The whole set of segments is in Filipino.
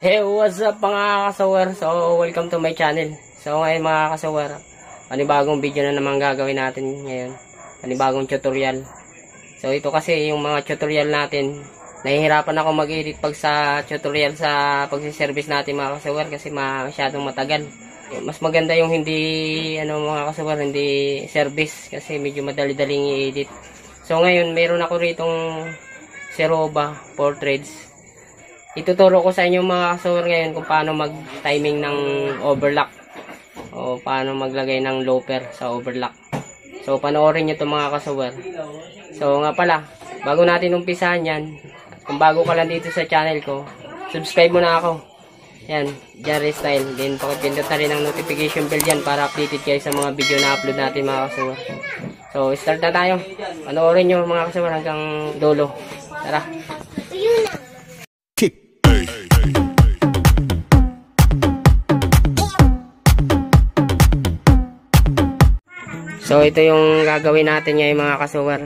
Hey, what's up mga kasawer? So, welcome to my channel. So, ngayon mga kasawer, panibagong video na naman gagawin natin ngayon. Panibagong tutorial. So, ito kasi yung mga tutorial natin. Nahihirapan ako mag-edit pag sa tutorial sa pagsiservice natin mga kasawer kasi masyadong matagal. Mas maganda yung hindi, mga kasawer, hindi service kasi medyo madali-daling i-edit. So, ngayon, meron ako ritong Seroba 4 threads. Ituturo ko sa inyo mga kasawer ngayon kung paano mag-timing ng overlock o paano maglagay ng looper sa overlock. So panoorin nyo ito mga kasawer. So nga pala, bago natin umpisahan yan, kung bago ka lang dito sa channel ko, subscribe mo na ako. Yan, Jerry Style. Then pakipindot na rin ang notification bell dyan para updated kayo sa mga video na upload natin mga kasawer. So start na tayo. Panoorin nyo mga kasawer hanggang dulo. Tara. So ito yung gagawin natin ngayon mga kasuwer.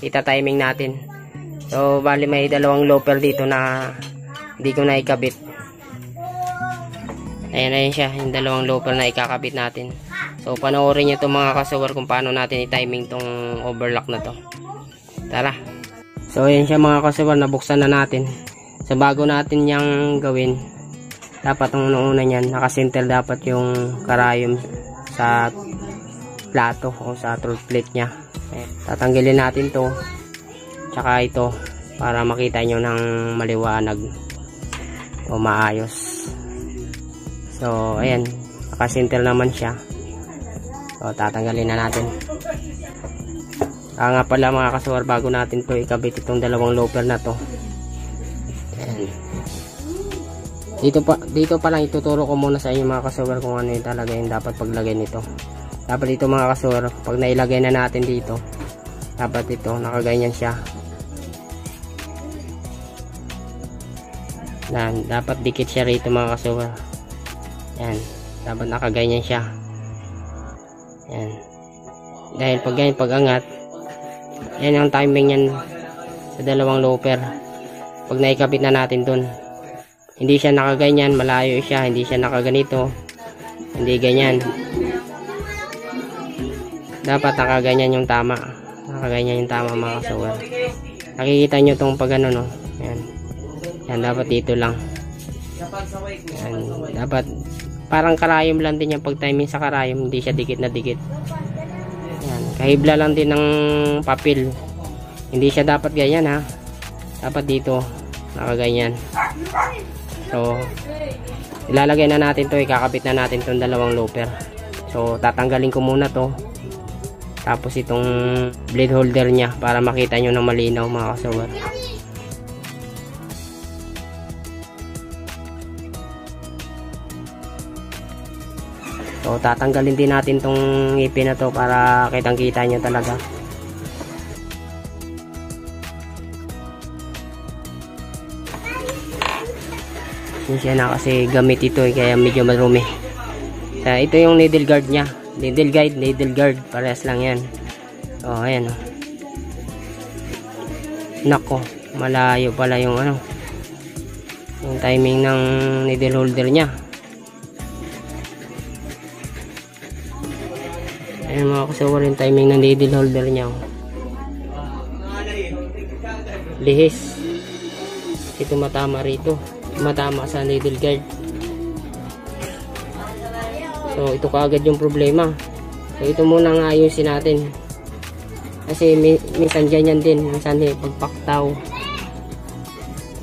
Ita-timing natin. So bali may dalawang looper dito na hindi ko na ikabit. Ayan siya, yung dalawang looper na ikakabit natin. So panoorin nyo ito mga kasuwer kung paano natin i-timing tong overlock na to. Tara. So ayan siya mga kasuwer, nabuksan na natin. So bago natin yang gawin, dapat ang una nyan, nakasinter dapat yung karayom sa plato o sa throat plate nya. Tatanggalin natin to tsaka ito para makita nyo ng maliwanag o maayos. So ayan, nakasinter naman siya. So tatanggalin na natin. Nga pala mga kasuwar, bago natin to ikabit itong dalawang looper na to, ayan. Dito pa lang ituturo ko muna sa inyo mga kasuwar kung ano yung talaga yung dapat paglagay nito. Dapat dito mga kasuwar, pag nailagay na natin dito, dapat ito nakaganyan siya. Dapat dikit siya rito mga kasuwar. Yan, dapat nakaganyan siya. Yan. Dahil pag ganyan, pag angat, yan yung timing yan sa dalawang looper. Pag naikabit na natin dun, hindi siya nakaganyan, malayo siya, hindi siya nakaganito, hindi ganyan. Dapat nakaganyan yung tama. Nakaganyan yung tama mga kasuwer. Nakikita nyo itong pag ano, no? Yan. Yan, dapat dito lang. Yan. Dapat parang karayom lang din yung pag timing sa karayom. Hindi siya dikit na dikit. Yan. Kahibla lang din ng papel. Hindi siya dapat ganyan, ha. Dapat dito. Nakaganyan. So ilalagay na natin to. Ikakabit na natin itong dalawang looper. So tatanggalin ko muna to. Tapos itong blade holder nya para makita nyo ng malinaw mga kasuwer. So tatanggalin din natin tong ngipin na to para kitang kita nyo talaga. Siya na kasi gamit ito kaya medyo marumi. Ito yung needle guard nya. Needle guide, needle guard, parehas lang yan. Oh, ayan oh. Nako, malayo pala yung yung timing ng needle holder nya. Ayan mga kasuwar, yung timing ng needle holder nya. Lihis. Ito matama rito. Matama sa needle guard. So ito kaagad yung problema. So ito muna nga ayusin natin. Kasi minsan ganyan din. Minsan pagpaktaw.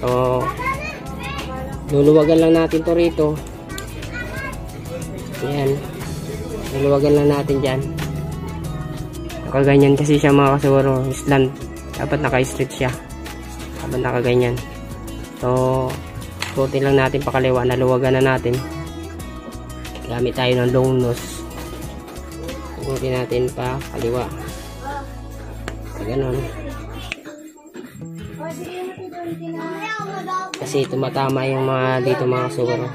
So luluwagan lang natin to rito. Ayan. Luluwagan lang natin dyan. Nakaganyan kasi siya mga kasuwaro. Slant. Dapat naka-straight siya. Dapat nakaganyan. So puti lang natin pakaliwa. Naluwagan na natin. Gamit tayo ng long nose. Ikutin natin pa kaliwa. Ganon. Kasi tumatama yung mga dito mga kasuwaro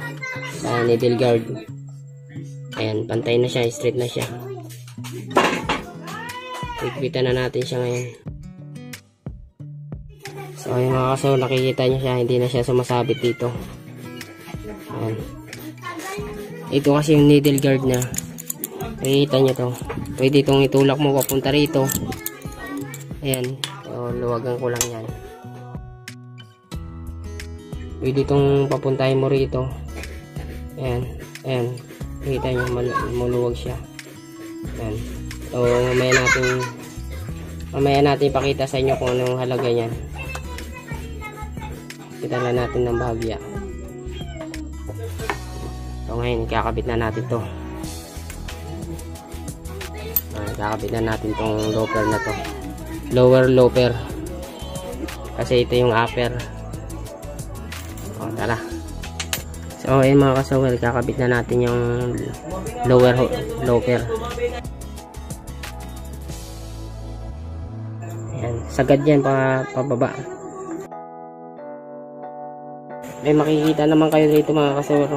sa needle guard. Ayan, pantay na siya, straight na siya. Ikpitan na natin siya ngayon. So ayun mga kasuwaro, nakikita nyo siya, hindi na siya sumasabit dito. Ayan. Ito kasi yung needle guard niya. Nakikita nyo to. Pwede itong itulak mo papunta rito. Ayan. So, luwagan ko lang yan. Pwede itong papuntahin mo rito. Ayan. Ayan. Nakikita nyo, maluwag siya. Ayan. So, mamaya natin ipakita sa inyo kung anong halaga niyan. Kita lang natin ng bahagya. So, ngayon, kakabit na natin to. Kakabit na natin tong loper na to. Lower loper. Kasi ito yung upper. O, tara. So, ayun mga kasawel, kakabit na natin yung lower loper. Ayan, sagad yan pababa. May makikita naman kayo dito mga kasawel.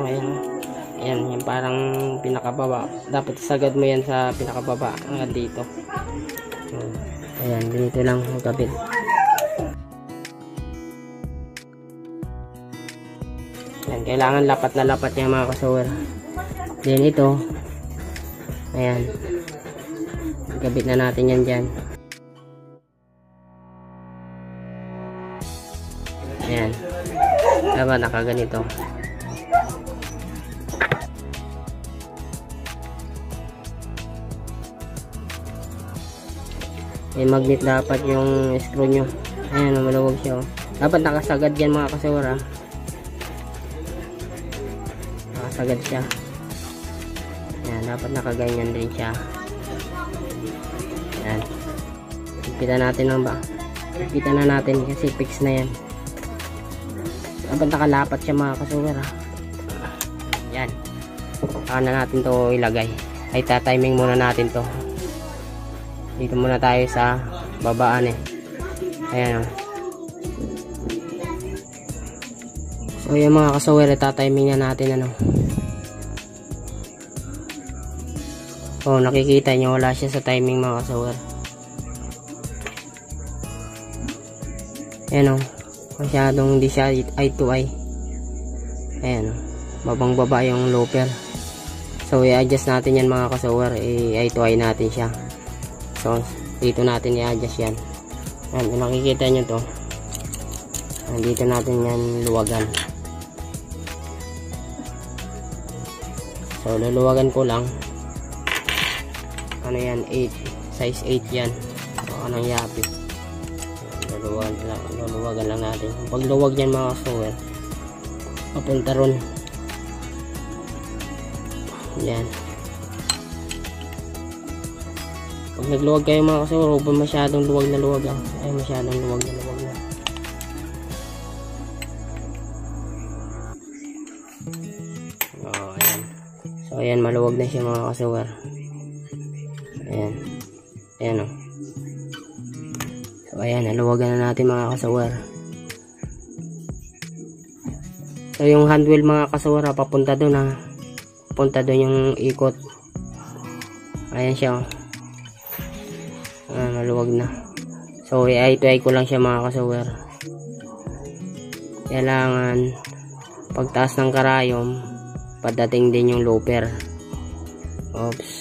Ayan, yung parang pinakababa. Dapat sagad mo yan sa pinakababa hanggang dito. Ayan, dito lang magkabit. Ayan, kailangan lapat na lapat yung mga kasawer. Then ito, ayan, magkabit na natin yan dyan. Ayan, dapat nakaganito. May magnet dapat yung screw nyo. Ayan, maluwag siya. Dapat nakasagad yan mga kasawara. Nakasagad siya. Ayan, dapat nakaganyan din siya. Ayan. Ipitan natin lang ba? Ipitan na natin kasi fix na yan. Dapat nakalapat siya mga kasawara. Ayan. Saka na natin to ilagay. Ay tatiming muna natin to. Dito muna tayo sa babaan eh. Ayan o. So yung mga kasawer, tatiming na natin ano. Oh, nakikita nyo wala siya sa timing mga kasawer. Ayan o. Masyadong hindi siya eye to eye. Ayan o. Babang baba yung loper. So i-adjust natin yan mga kasawer. I-eye to eye natin siya. So, dito natin i-adjust yan. Ayan, nakikita nyo to. Ayan, dito natin yan luwagan. So, luluwagan ko lang. Ano yan? 8. Size 8 yan. So, anong yapit. Luluwagan lang natin. Pag luwag yan mga kasawer, papunta ron. Yan. Pag nagluwag kayo mga kasawar, huwag masyadong luwag na luwag lang. Ay, masyadong luwag na luwag na. Oh, ayan. So, ayan, maluwag na siya mga kasawar. Ayan. Ayan o. So, ayan, naluwagan na natin mga kasawar. So, yung handwheel mga kasawar, papunta doon ha. Papunta doon yung ikot. Ayan siya o. Maluwag na. So i-eye to eye ko lang siya mga kasawer. Kailangan pagtaas ng karayom padating din yung loper. Oops.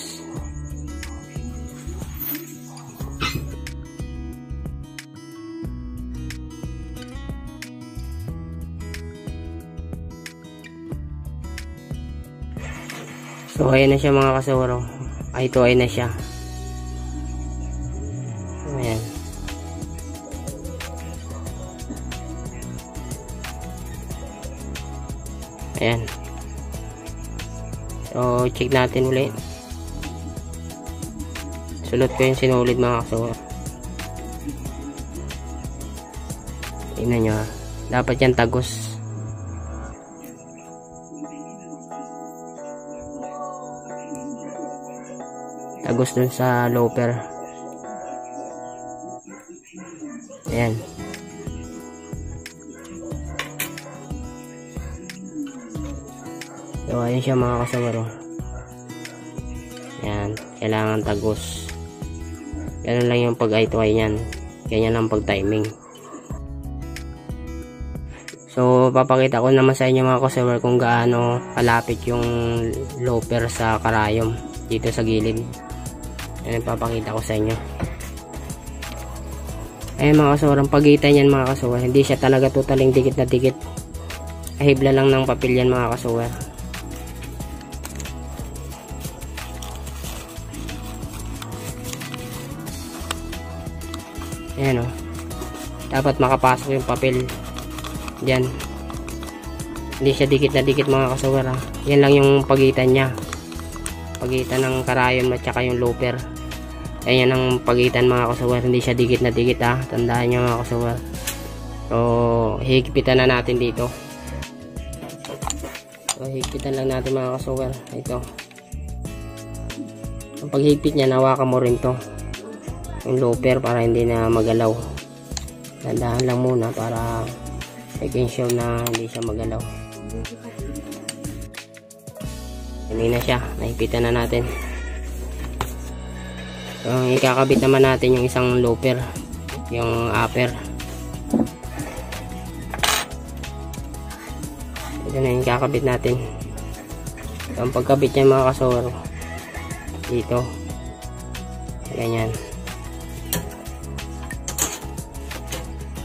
So ayan na siya mga kasawer. Eye to eye na siya. Ayan. Ayan. So, check natin ulit. Sulot ko yung sinulid mga kasawar. Tingnan nyo ha. Dapat yan tagos. Tagos dun sa loper. Ayan. So, ayun siya mga kasawar. Ayan. Kailangan tagos. Ganun lang yung pag-eye to eye niyan. Ganyan lang pag-timing. So papakita ko naman sa inyo mga ka-sewer kung gaano kalapit yung looper sa karayom dito sa gilid. Yan papakita ko sa inyo. Ayan mga ka-sewer, ang pagitan yan mga ka-sewer, hindi siya talaga totaling dikit na dikit. Kahibla lang ng papel yan mga ka-sewer. Ayan o. Dapat makapasok yung papel dyan. Hindi siya dikit na dikit mga ka-sewer. Yan lang yung pagitan niya. Pagitan ng karayom at saka yung looper. Ayan ang pagitan mga ka-sewer. Hindi siya dikit na dikit ha. Tandaan nyo mga ka-sewer. So higpitan na natin dito. So higpitan lang natin mga ka-sewer. Ito. Ang paghigpit niya, nawakan mo rin to. Yung looper para hindi na magalaw. Dandahan lang muna para making sure na hindi siya magalaw. Hindi na siya. Nahipitan na natin. So, ikakabit naman natin yung isang looper. Yung upper. Ito na yung ikakabit natin. So, ang pagkabit niya mga ka-sewer, dito. Ganyan.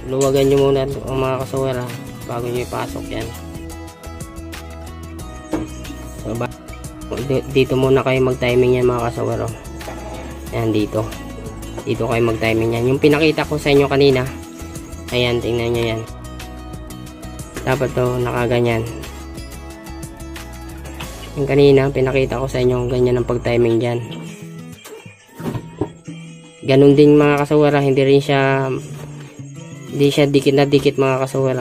Luwagan nyo muna ang mga ka-sewer bago nyo ipasok yan. So, dito muna kayo mag-timing yan mga ka-sewer. Ayan dito. Dito kayo mag-timing yan. Yung pinakita ko sa inyo kanina. Ayan, tingnan nyo yan. Dapat to nakaganyan. Yung kanina, pinakita ko sa inyo ganyan ang pag-timing dyan. Ganun din mga ka-sewer. Hindi siya dikit na dikit mga ka-sewer.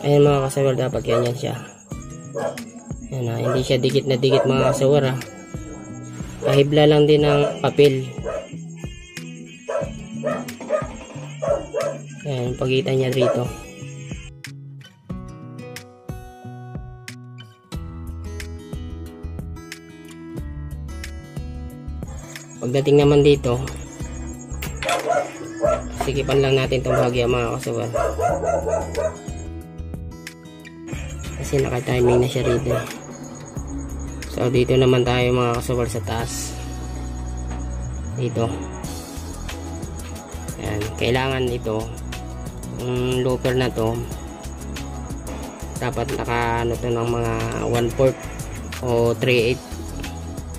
Ayan mga ka-sewer, dapat ganyan siya. Ayan, hindi siya dikit na dikit mga ka-sewer. Kahibla lang din ng papel. Ayan, pagitan niya rito. Pagdating naman dito, sikipan lang natin itong bahagya mga ka-sewer. Kasi naka-timing na siya rito. So dito naman tayo mga ka-sewer sa taas. Dito. Ayan, kailangan ito, yung looper na to, dapat naka ano to ng mga 1/4 o 3/8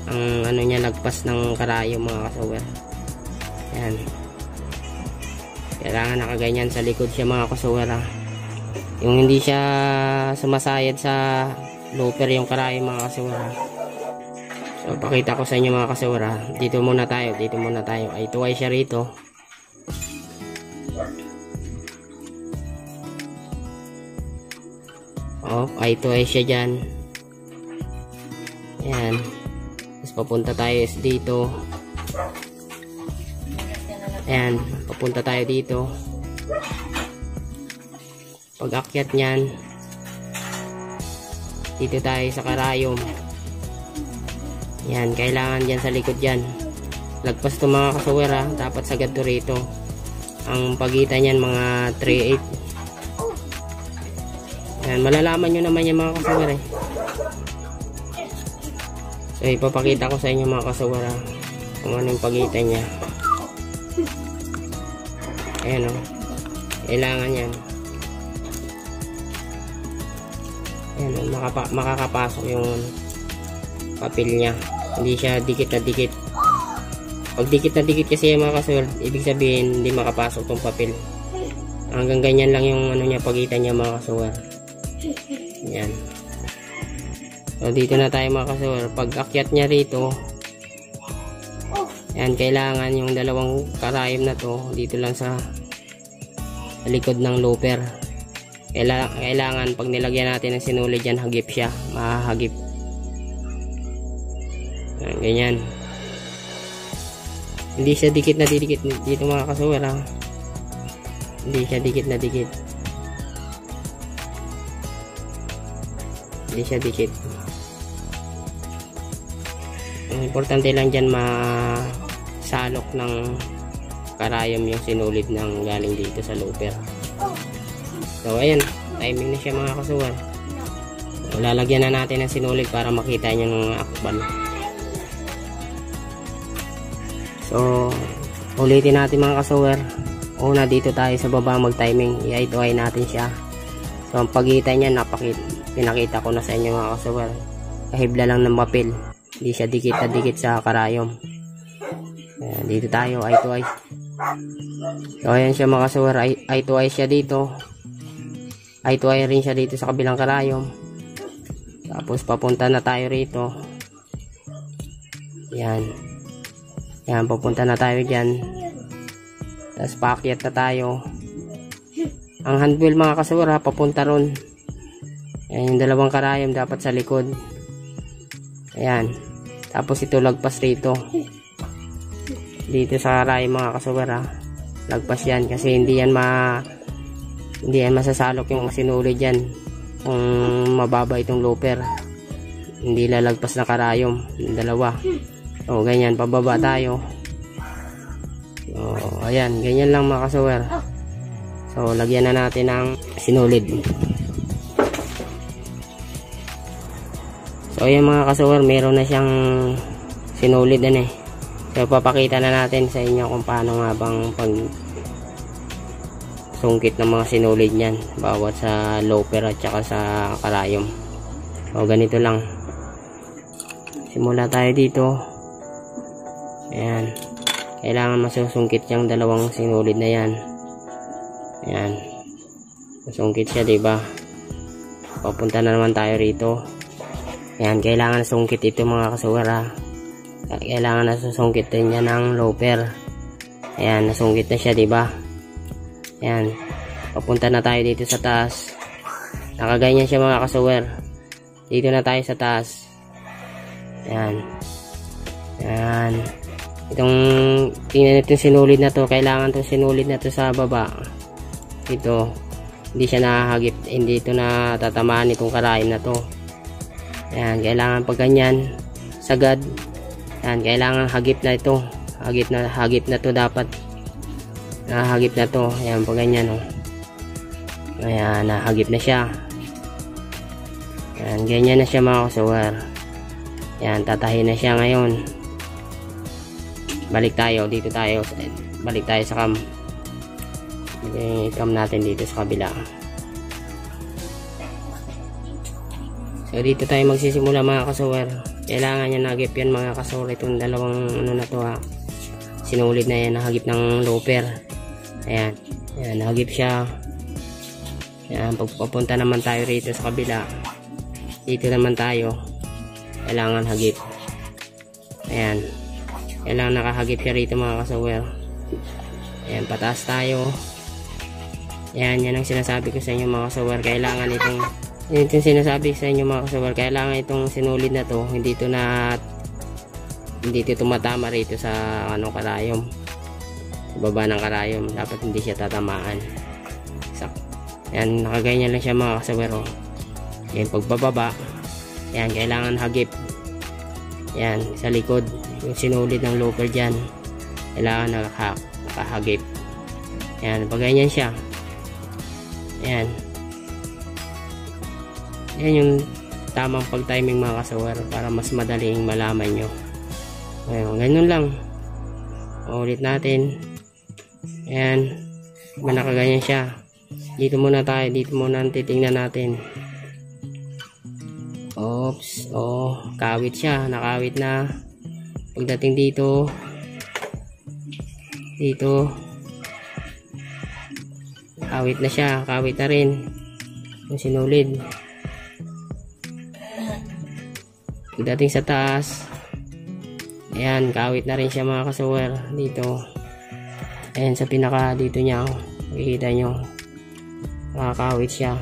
ang ano niya, lagpas ng karayom mga ka-sewer. Ayan, kailangan nakaganyan sa likod siya mga ka-sewer. Yung hindi siya sumasayad sa looper yung karayom mga ka-sewer. So pakita ko sa inyo mga ka-sewer. Dito muna tayo. Ay tuway siya rito. Ay tuway siya dyan. Ayan. Papunta tayo dito. Ayan, papunta tayo dito. Pag akyat nyan, dito tayo sa karayom. Ayan, kailangan dyan sa likod dyan. Lagpas to mga ka-sewer, dapat sagad to rito. Ang pagitan nyan mga 3/8. Ayan, malalaman nyo naman yung mga ka-sewer So ipapakita ko sa inyo mga ka-sewer kung ano yung pagitan niya. Ayan o. Kailangan yan. Ayan o. Makakapasok yung papel niya. Hindi siya dikit na dikit. Pag dikit na dikit kasi yung mga ka-sewer, ibig sabihin hindi makapasok tong papel. Hanggang ganyan lang yung ano niya, pagitan niya mga ka-sewer. Ayan. So dito na tayo mga ka-sewer. Pag akyat niya rito, yan, kailangan yung dalawang karayom na to dito lang sa likod ng looper. Kailangan pag nilagyan natin ng sinuli dyan, hagip siya, mahagip. Yan, ganyan. Hindi siya dikit na dikit dito mga ka-sewer. Hindi siya dikit na dikit. Hindi siya dikit. Ang importante lang dyan masalok ng karayom yung sinulid ng galing dito sa looper. So ayan, timing na siya mga kasuwar. So, lalagyan na natin ng sinulid para makita nyo ng akbal. So ulitin natin mga kasuwar. Una, dito tayo sa baba mag timing, i-eye natin siya. So ang pagitan niya pinakita ko na sa inyo mga kasuwar, kahibla lang ng mapil, hindi siya dikit na dikit sa karayom. Ayan, dito tayo eye to eye. So ayan siya mga kasuwar, eye to eye siya dito, eye to eye rin siya dito sa kabilang karayom. Tapos papunta na tayo rito. Yan. Yan, papunta na tayo dyan. Tapos paakyat na tayo. Ang handwheel mga kasuwar ha, papunta ron. Ayan, yung dalawang karayom dapat sa likod. Ayan. Tapos ito lagpas rito. Dito sa karayom mga kasuwar ha. Lagpas yan kasi hindi yan masasalok yung sinulid dyan. Kung mababa itong looper, hindi lalagpas na karayom yung dalawa. O ganyan, pababa tayo. So ayan, ganyan lang mga kasuwar. So lagyan na natin ng sinulid. So ayan mga kasuwar, meron na siyang sinulid na eh. So papakita na natin sa inyo kung paano nga bang pag sungkit ng mga sinulid niyan bawat sa looper at saka sa karayom. So ganito lang, simula tayo dito. Ayan, kailangan masusungkit yung dalawang sinulid na yan. Ayan, masungkit siya diba. Papunta na naman tayo rito. Ayan, kailangan sungkit ito mga kasuwar ha. Kailangan nasusungkit din niya ng looper. Ayan, nasungkit na siya diba. Ayan, papunta na tayo dito sa taas. Nakaganyan siya mga kasuwar. Dito na tayo sa taas. Ayan. Ayan. Tingnan itong sinulid na to. Kailangan itong sinulid na to sa baba. Ito, hindi siya nahagip. Hindi ito natatamaan itong karayom na to. Ayan, kailangan pag ganyan, sagad. Ayan, kailangan hagip na ito. Hagip na to dapat. Nahagip na to. Ayan, pag ganyan oh. Ayan, nahagip na siya. Ayan, ganyan na siya mga kasuwar. Ayan, tatahin na siya ngayon. Balik tayo, dito tayo. Balik tayo sa cam. I-cam natin dito sa kabila. So dito tayo magsisimula mga kasuwar. Kailangan niya nahagip yan mga kasuwar. Itong dalawang ano na to ha. Sinulid na yan, nahagip ng looper. Ayan, ayan, nahagip siya. Ayan, pagpapunta naman tayo rito sa kabila. Dito naman tayo. Kailangan hagip. Ayan, kailangan nakahagip siya rito mga kasuwar. Ayan, pataas tayo. Ayan, yan ang sinasabi ko sa inyo mga kasuwar. Kailangan itong sinasabi sa inyo mga kasuwar. Kailangan itong sinulid na to. Hindi ito tumatama rito sa karayom. Baba ng karayom, dapat hindi siya tatamaan. Ayan, nakaganyan lang siya mga kasuwar oh. Ayan, pagbababa, ayan, kailangan hagip. Ayan, sa likod yung sinulid ng looper dyan, kailangan nakahagip. Ayan, pag ganyan siya, ayan, ayan yung tamang pag timing mga kasuwar para mas madaling malaman nyo. Ayan, ganun lang. Ulit natin. Ayan, nakaganyan siya. Dito muna tayo, dito muna titingnan natin. Oops, oh, kawit siya, nakawit na. Pagdating dito, kawit na siya, kawit na rin yung sinulid. Pagdating sa taas, ayan, kawit na rin siya mga kasuwar dito. Ayan, sa pinaka dito niya, oh, makikita nyo, nakakawit siya.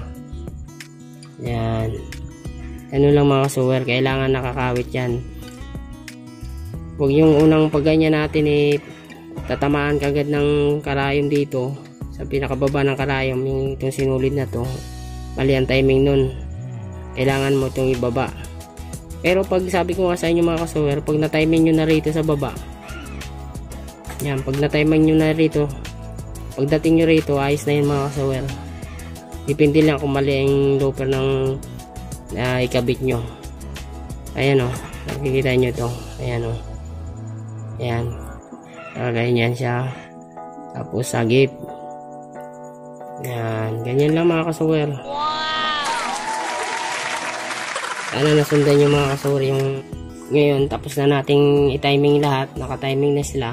Ayan, ano lang mga kasuwar, kailangan nakakawit yan. Huwag yung unang pagganyan natin tatamaan kagad ng karayom dito sa pinakababa ng karayom, yung itong sinulid na to. Mali ang timing nun, kailangan mo itong ibaba. Pero pag sabi ko nga sa inyo mga kasuwar, pag na-timing nyo na rito sa baba, Yan, pag na-timean nyo na rito, pagdating nyo rito, ayos na yun mga kasawer. Depende lang kung mali ang looper ng ikabit nyo. Ayan o, nakikita nyo ito. Ayan o. Ayan. Ganyan siya. Tapos sagip. Ayan. Ganyan lang mga kasawer. Sana nasundan nyo mga kasawer yung ngayon. Tapos na nating i-timing lahat. Naka-timing na sila.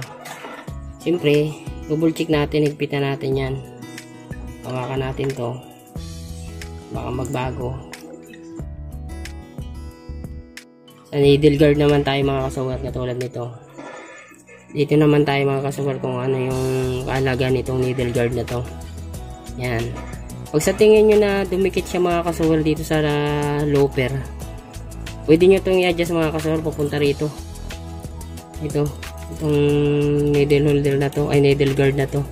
Siyempre, double check natin. Higpitan natin yan. Hawakan natin to. Baka magbago. Sa needle guard naman tayo mga kasawer. Katulad nito. Dito naman tayo mga kasawer kung ano yung kaalaga nitong needle guard na to. Yan. Pag sa tingin nyo na dumikit siya mga kasawer dito sa looper, pwede nyo itong i-adjust mga kasawer papunta rito. Ito. Itong needle holder na to, ay needle guard na to.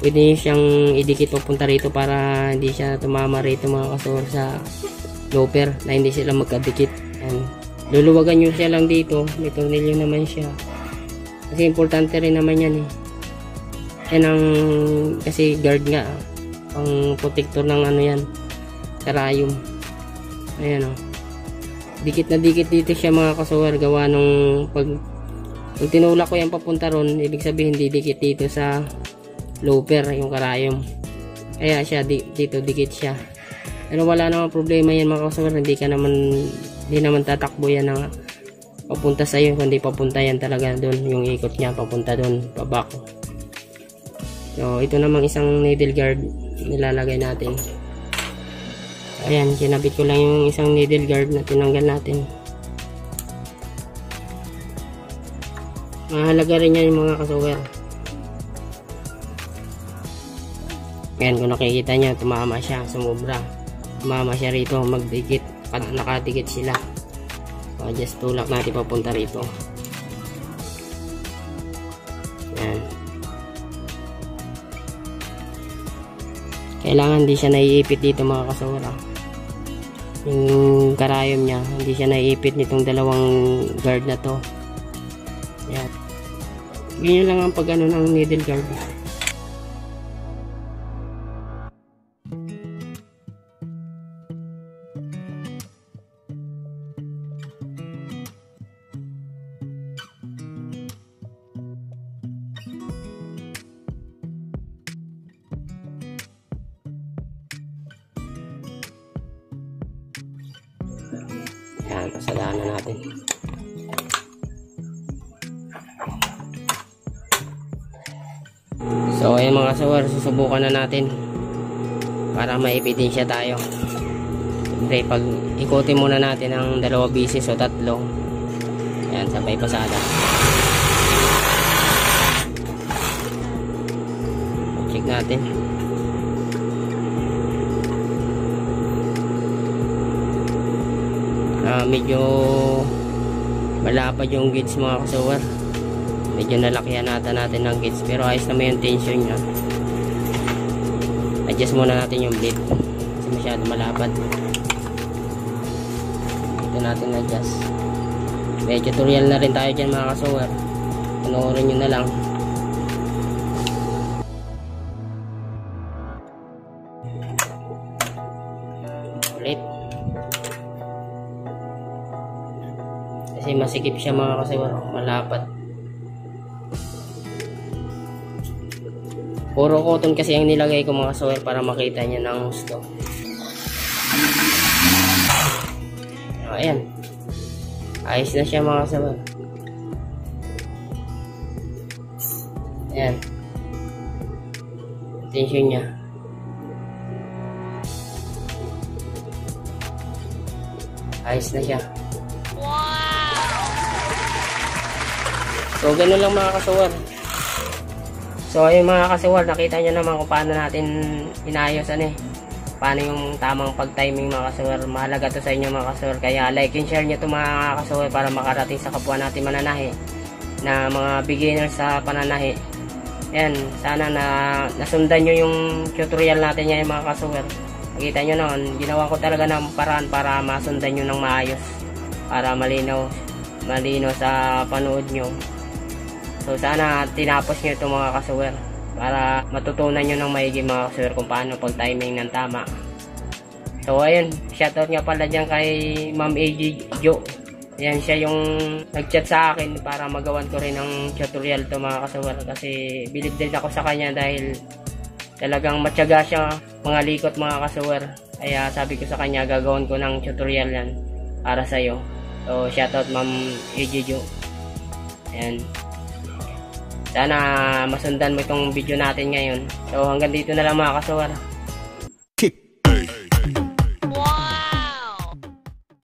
Pwede nyo siyang idikit papunta rito para hindi siya tumama rito mga kasawer sa looper na hindi sila magkadikit. Yan. Luluwagan nyo siya lang dito. May tornilyo naman siya. Kasi importante rin naman yan eh. Yan ang, kasi guard nga. Ang protector ng ano yan. Karayom. Ayan o. Dikit na dikit dito siya mga kasawer. Gawa nung pag tinulak ko yan papunta ron, ibig sabihin didikit dito sa looper yung karayom. Kaya siya dito dikit siya. Pero wala namang problema yan mga kasawer. Hindi naman tatakbo yan na papunta sa iyo, kundi papunta yan talaga doon, yung ikot niya papunta doon, pabak. So ito namang isang needle guard nilalagay natin. Ayan, kinabit ko lang yung isang needle guard na tinanggal natin. Mahalaga rin yan yung mga kasawer. Ayan, kung nakikita nyo, tumama siya, sumubra. Tumama siya rito, magdikit, nakadikit sila. So, just tulak natin papunta rito. Yan. Kailangan hindi siya naiipit dito mga kasawer. Yung karayom niya, hindi siya naiipit nitong dalawang guard na to. Yan. Ganyan lang ang pag-ano ng needle guard. Yan, pasadaan na natin. So ayan mga kasawer, susubukan na natin para maipidensya tayo. Siyempre pag ikutin muna natin ang 2 bisis o 3. Yan, sabay pasada. Check natin. Medyo malapad yung gauge mga kasawer. Medyo nalakyan natin ng gauge, pero ayos naman yung tension nya. Adjust muna natin yung blade kasi masyado malapad. Ito natin adjust. May tutorial na rin tayo dyan mga kasawer, panoorin nyo na lang. Ulit kasi masikip siya mga kasawer, malapad. Puro cotton kasi ang nilagay ko mga kasawer para makita niya ng gusto. Ayan, ayos na siya mga kasawer. Ayan, tension niya. Ayos na siya. So ganun lang mga kasawer. So ayun mga kasawer, nakita nyo naman kung paano natin inayos paano yung tamang pag-timing mga kasawer. Mahalaga to sa inyo mga kasawer, kaya like and share nyo to mga kasawer para makarating sa kapwa natin mananahi na mga beginners sa pananahi. Yan, sana na nasundan nyo yung tutorial natin ngayon mga kasawer. Nakita nyo naman, ginawa ko talaga ng paraan para masundan nyo ng maayos, para malinaw sa panood nyo. So sana tinapos nyo ito mga kasuwer para matutunan nyo ng maigi mga kasuwer kung paano pag-timing ng tama. So ayun, shoutout nga pala dyan kay Ma'am AJ Jo. Yan siya yung nag-chat sa akin para magawan ko rin ng tutorial to mga kasuwer, kasi bilib din ako sa kanya dahil talagang matyaga siya mga likot mga kasuwer. Kaya sabi ko sa kanya gagawin ko ng tutorial yan para sa'yo. So shoutout Ma'am AJ Jo. Ayan. Sana masundan mo itong video natin ngayon. So hanggang dito na lang mga kasuwer.